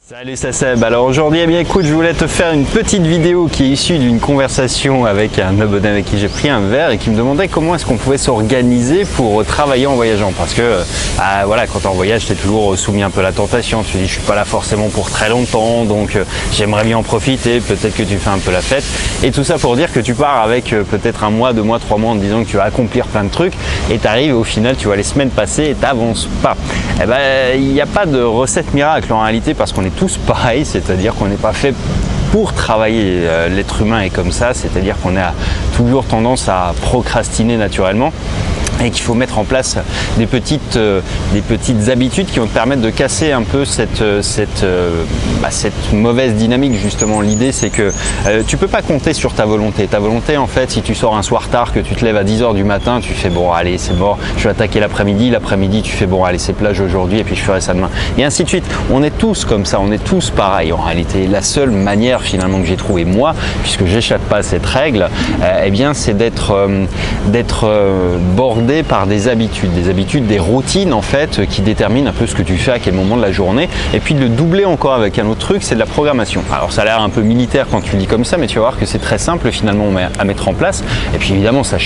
Salut, c'est Seb. Alors aujourd'hui, écoute, je voulais te faire une petite vidéo qui est issue d'une conversation avec un abonné avec qui j'ai pris un verre et qui me demandait comment est-ce qu'on pouvait s'organiser pour travailler en voyageant. Parce que voilà, quand tu es en voyage, tu es toujours soumis un peu à la tentation. Tu te dis, je suis pas là forcément pour très longtemps, donc j'aimerais bien en profiter. Peut-être que tu fais un peu la fête. Et tout ça pour dire que tu pars avec peut-être un mois, 2 mois, 3 mois en te disant que tu vas accomplir plein de trucs et tu arrives au final, tu vois les semaines passer et tu n'avances pas. Eh ben, il n'y a pas de recette miracle en réalité parce qu'on est tous pareils, c'est-à-dire qu'on n'est pas fait pour travailler. L'être humain est comme ça, c'est-à-dire qu'on a toujours tendance à procrastiner naturellement et qu'il faut mettre en place des petites habitudes qui vont te permettre de casser un peu cette mauvaise dynamique justement. L'idée c'est que tu peux pas compter sur ta volonté. Ta volonté en fait, si tu sors un soir tard, que tu te lèves à 10 h du matin, tu fais bon allez c'est mort, je vais attaquer l'après-midi, tu fais bon allez c'est plage aujourd'hui et puis je ferai ça demain. Et ainsi de suite. On est tous comme ça, on est tous pareils en réalité. La seule manière finalement que j'ai trouvé moi, puisque j'échappe pas à cette règle, eh bien c'est d'être bordé par des habitudes, des routines en fait qui déterminent un peu ce que tu fais à quel moment de la journée, et puis de le doubler encore avec un autre truc, c'est de la programmation. Alors ça a l'air un peu militaire quand tu le dis comme ça, mais tu vas voir que c'est très simple finalement à mettre en place. Et puis évidemment ça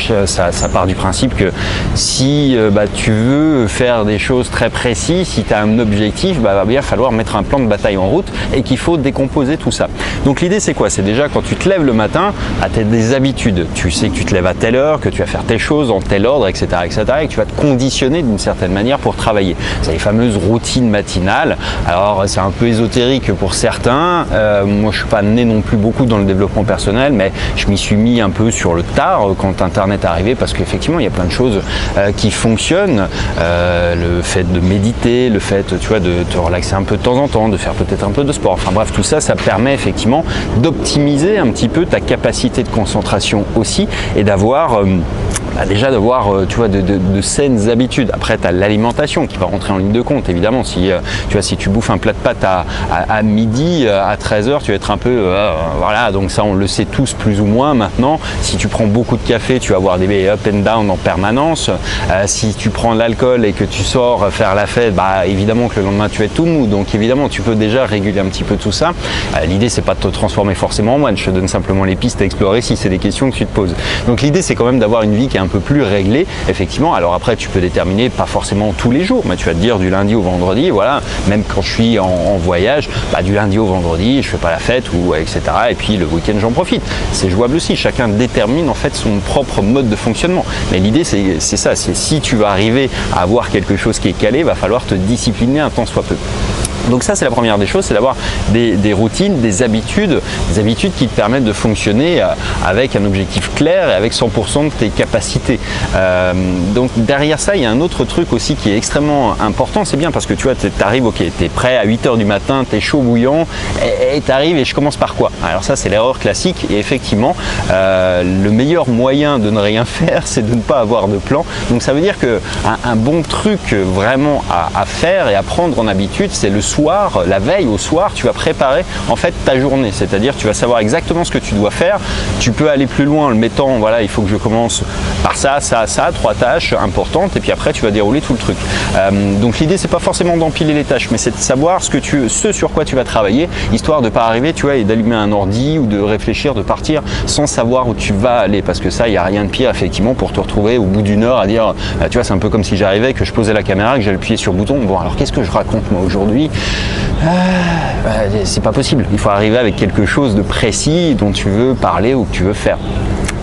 part du principe que si tu veux faire des choses très précises, si tu as un objectif, va bien falloir mettre un plan de bataille en route et qu'il faut décomposer tout ça. Donc l'idée c'est quoi? C'est déjà quand tu te lèves le matin, tu as des habitudes. Tu sais que tu te lèves à telle heure, que tu vas faire telle chose en tel ordre, etc. et que tu vas te conditionner d'une certaine manière pour travailler. C'est les fameuses routines matinales. Alors c'est un peu ésotérique pour certains. Moi je suis pas né non plus beaucoup dans le développement personnel, mais je m'y suis mis un peu sur le tard quand Internet est arrivé, parce qu'effectivement il y a plein de choses qui fonctionnent. Le fait de méditer, le fait tu vois, de te relaxer un peu de temps en temps, de faire peut-être un peu de sport. Enfin bref, tout ça, ça permet effectivement d'optimiser un petit peu ta capacité de concentration aussi et d'avoir tu vois, de saines habitudes. Après, tu as l'alimentation qui va rentrer en ligne de compte, évidemment. Si tu bouffes un plat de pâtes à midi, à 13 h, tu vas être un peu... voilà, donc ça, on le sait tous plus ou moins maintenant. Si tu prends beaucoup de café, tu vas avoir des up and down en permanence. Si tu prends de l'alcool et que tu sors faire la fête, évidemment que le lendemain, tu es tout mou. Donc, évidemment, tu peux déjà réguler un petit peu tout ça. L'idée, c'est pas de te transformer forcément en moine. Je te donne simplement les pistes à explorer si c'est des questions que tu te poses. Donc, l'idée, c'est quand même d'avoir une vie qui est un peu plus réglée, effectivement. Alors après, tu peux déterminer pas forcément tous les jours, mais tu vas te dire du lundi au vendredi, voilà, même quand je suis en voyage, du lundi au vendredi, je fais pas la fête, ou etc. Et puis le week-end, j'en profite. C'est jouable aussi. Chacun détermine en fait son propre mode de fonctionnement. Mais l'idée, c'est ça. C'est si tu vas arriver à avoir quelque chose qui est calé, va falloir te discipliner un tant soit peu. Donc ça, c'est la première des choses, c'est d'avoir des routines, des habitudes qui te permettent de fonctionner avec un objectif clair et avec 100% de tes capacités. Donc derrière ça, il y a un autre truc aussi qui est extrêmement important. C'est bien parce que tu vois, tu arrives, ok, tu es prêt à 8 h du matin, tu es chaud bouillant et tu arrives et je commence par quoi? Alors ça, c'est l'erreur classique et effectivement, le meilleur moyen de ne rien faire, c'est de ne pas avoir de plan. Donc ça veut dire qu'un bon truc vraiment à faire et à prendre en habitude, c'est le soir, la veille au soir, tu vas préparer en fait ta journée, c'est-à-dire tu vas savoir exactement ce que tu dois faire. Tu peux aller plus loin en le mettant, voilà, il faut que je commence par ça, 3 tâches importantes et puis après tu vas dérouler tout le truc. Donc l'idée c'est pas forcément d'empiler les tâches, mais c'est de savoir ce sur quoi tu vas travailler, histoire de pas arriver, tu vois, et d'allumer un ordi ou de réfléchir, de partir sans savoir où tu vas aller, parce que ça, il n'y a rien de pire effectivement pour te retrouver au bout d'1 heure à dire, tu vois, c'est un peu comme si j'arrivais, que je posais la caméra, que j'allais appuyer sur le bouton, bon alors qu'est-ce que je raconte moi aujourd'hui? C'est pas possible. Il faut arriver avec quelque chose de précis dont tu veux parler ou que tu veux faire.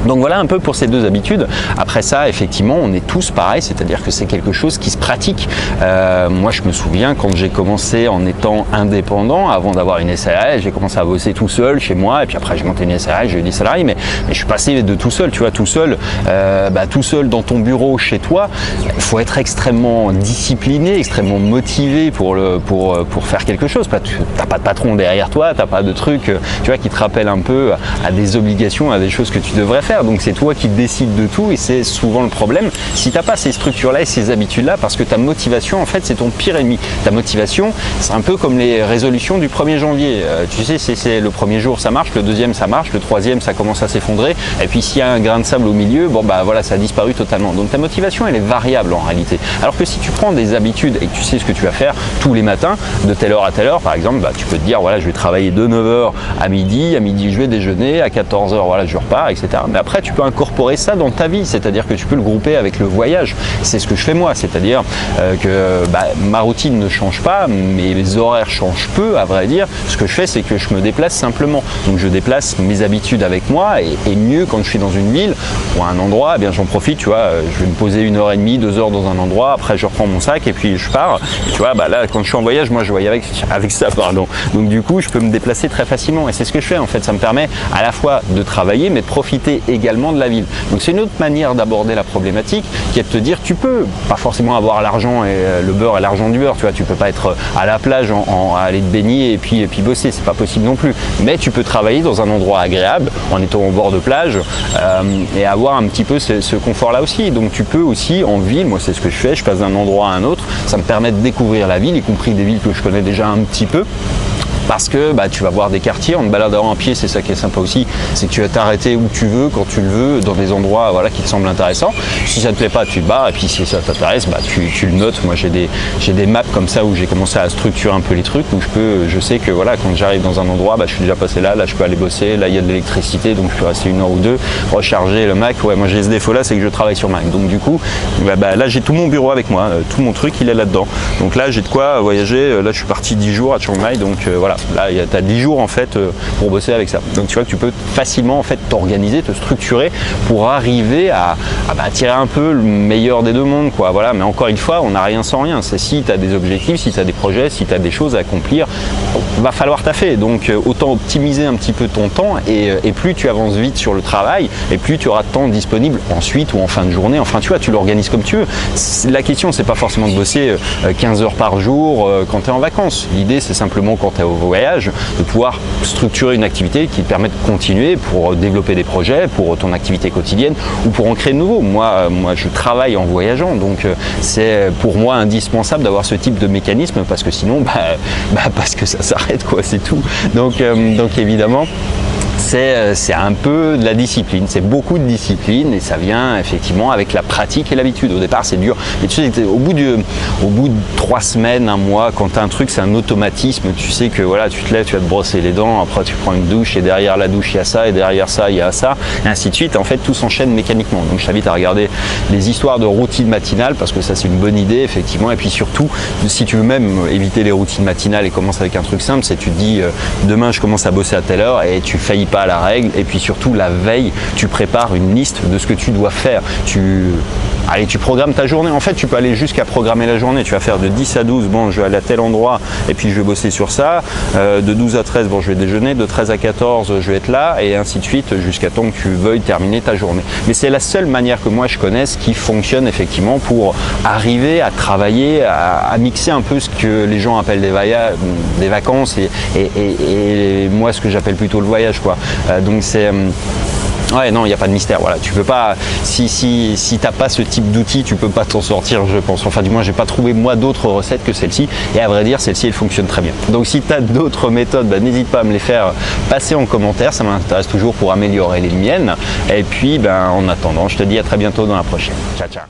Donc voilà un peu pour ces deux habitudes. Après ça, effectivement, on est tous pareils, c'est-à-dire que c'est quelque chose qui se pratique. Moi, je me souviens quand j'ai commencé en étant indépendant, avant d'avoir une SARL, j'ai commencé à bosser tout seul chez moi, et puis après j'ai monté une SARL, j'ai eu des salariés, mais je suis passé de tout seul, tu vois, tout seul dans ton bureau chez toi. Il faut être extrêmement discipliné, extrêmement motivé pour faire quelque chose. T'as pas de patron derrière toi, t'as pas de truc, tu vois, qui te rappelle un peu à des obligations, à des choses que tu devrais faire. faire. Donc c'est toi qui décides de tout et c'est souvent le problème si tu n'as pas ces structures-là et ces habitudes-là, parce que ta motivation, en fait, c'est ton pire ennemi. Ta motivation, c'est un peu comme les résolutions du 1er janvier. Tu sais, c'est le premier jour, ça marche, le deuxième, ça marche, le troisième, ça commence à s'effondrer. Et puis s'il y a un grain de sable au milieu, bon bah voilà, ça a disparu totalement. Donc ta motivation, elle est variable en réalité. Alors que si tu prends des habitudes et que tu sais ce que tu vas faire tous les matins, de telle heure à telle heure, par exemple, bah, tu peux te dire, voilà, je vais travailler de 9h à midi je vais déjeuner, à 14h, voilà, je repars, etc. Mais après, tu peux incorporer ça dans ta vie, c'est-à-dire que tu peux le grouper avec le voyage. C'est ce que je fais moi, c'est-à-dire que ma routine ne change pas, mais les horaires changent peu, à vrai dire. Ce que je fais, c'est que je me déplace simplement. Donc je déplace mes habitudes avec moi et mieux quand je suis dans une ville ou à un endroit, eh bien j'en profite, tu vois, je vais me poser 1h30, 2 heures dans un endroit, après je reprends mon sac et puis je pars. Et tu vois, bah là, quand je suis en voyage, moi je voyage avec ça, pardon. Donc du coup, je peux me déplacer très facilement et c'est ce que je fais en fait. Ça me permet à la fois de travailler, mais de profiter également de la ville. Donc c'est une autre manière d'aborder la problématique qui est de te dire, tu peux pas forcément avoir l'argent et le beurre et l'argent du beurre, tu vois, tu peux pas être à la plage à aller te baigner et puis bosser, c'est pas possible non plus. Mais tu peux travailler dans un endroit agréable en étant au bord de plage et avoir un petit peu ce confort-là aussi. Donc tu peux aussi en ville, moi c'est ce que je fais, je passe d'un endroit à un autre, ça me permet de découvrir la ville, y compris des villes que je connais déjà un petit peu. Parce que tu vas voir des quartiers, en te baladant à pied, c'est ça qui est sympa aussi, c'est que tu vas t'arrêter où tu veux, quand tu le veux, dans des endroits voilà, qui te semblent intéressants. Si ça ne te plaît pas, tu te barres, et puis si ça t'intéresse, tu le notes. Moi j'ai des maps comme ça où j'ai commencé à structurer un peu les trucs, où je sais que voilà, quand j'arrive dans un endroit, je suis déjà passé là je peux aller bosser, là il y a de l'électricité, donc je peux rester 1 heure ou 2, recharger le Mac. Ouais, moi j'ai ce défaut là, c'est que je travaille sur Mac. Donc du coup, là j'ai tout mon bureau avec moi, tout mon truc il est là-dedans. Donc là j'ai de quoi voyager, là je suis parti 10 jours à Chiang Mai, donc voilà. Là, tu as 10 jours en fait pour bosser avec ça. Donc tu vois que tu peux facilement en fait t'organiser, te structurer pour arriver à tirer un peu le meilleur des deux mondes, quoi. Voilà. Mais encore une fois, on n'a rien sans rien. C'est si tu as des objectifs, si tu as des projets, si tu as des choses à accomplir, va falloir taffer. Donc autant optimiser un petit peu ton temps et plus tu avances vite sur le travail et plus tu auras de temps disponible ensuite ou en fin de journée. Enfin tu vois, tu l'organises comme tu veux. La question, c'est pas forcément de bosser 15 heures par jour quand tu es en vacances. L'idée, c'est simplement quand tu es au voyage, de pouvoir structurer une activité qui te permet de continuer pour développer des projets, pour ton activité quotidienne ou pour en créer de nouveaux. Moi je travaille en voyageant, donc c'est pour moi indispensable d'avoir ce type de mécanisme parce que sinon, parce que ça s'arrête, quoi, c'est tout. Donc évidemment, c'est un peu de la discipline, c'est beaucoup de discipline et ça vient effectivement avec la pratique et l'habitude. Au départ c'est dur, mais tu sais, au bout de 3 semaines, 1 mois, quand tu as un truc, c'est un automatisme, tu sais que voilà, tu te lèves, tu vas te brosser les dents, après tu prends une douche et derrière la douche il y a ça et derrière ça il y a ça et ainsi de suite. En fait tout s'enchaîne mécaniquement. Donc je t'invite à regarder les histoires de routine matinale parce que ça c'est une bonne idée effectivement. Et puis surtout, si tu veux même éviter les routines matinales et commencer avec un truc simple, c'est tu te dis demain je commence à bosser à telle heure et tu faillis pas à la règle. Et puis surtout la veille, tu prépares une liste de ce que tu dois faire. Tu programmes ta journée. En fait, tu peux aller jusqu'à programmer la journée. Tu vas faire de 10 à 12, bon, je vais aller à tel endroit et puis je vais bosser sur ça. De 12 à 13, bon, je vais déjeuner. De 13 à 14, je vais être là et ainsi de suite jusqu'à temps que tu veuilles terminer ta journée. Mais c'est la seule manière que moi je connaisse qui fonctionne effectivement pour arriver à travailler, à mixer un peu ce que les gens appellent des vacances et moi ce que j'appelle plutôt le voyage, quoi. Donc c'est... Ouais, non, il n'y a pas de mystère. Voilà, tu peux pas, si t'as pas ce type d'outil, tu peux pas t'en sortir, je pense. Enfin, du moins, j'ai pas trouvé moi d'autres recettes que celle-ci. Et à vrai dire, celle-ci, elle fonctionne très bien. Donc, si tu as d'autres méthodes, n'hésite pas à me les faire passer en commentaire. Ça m'intéresse toujours pour améliorer les miennes. Et puis, en attendant, je te dis à très bientôt dans la prochaine. Ciao, ciao.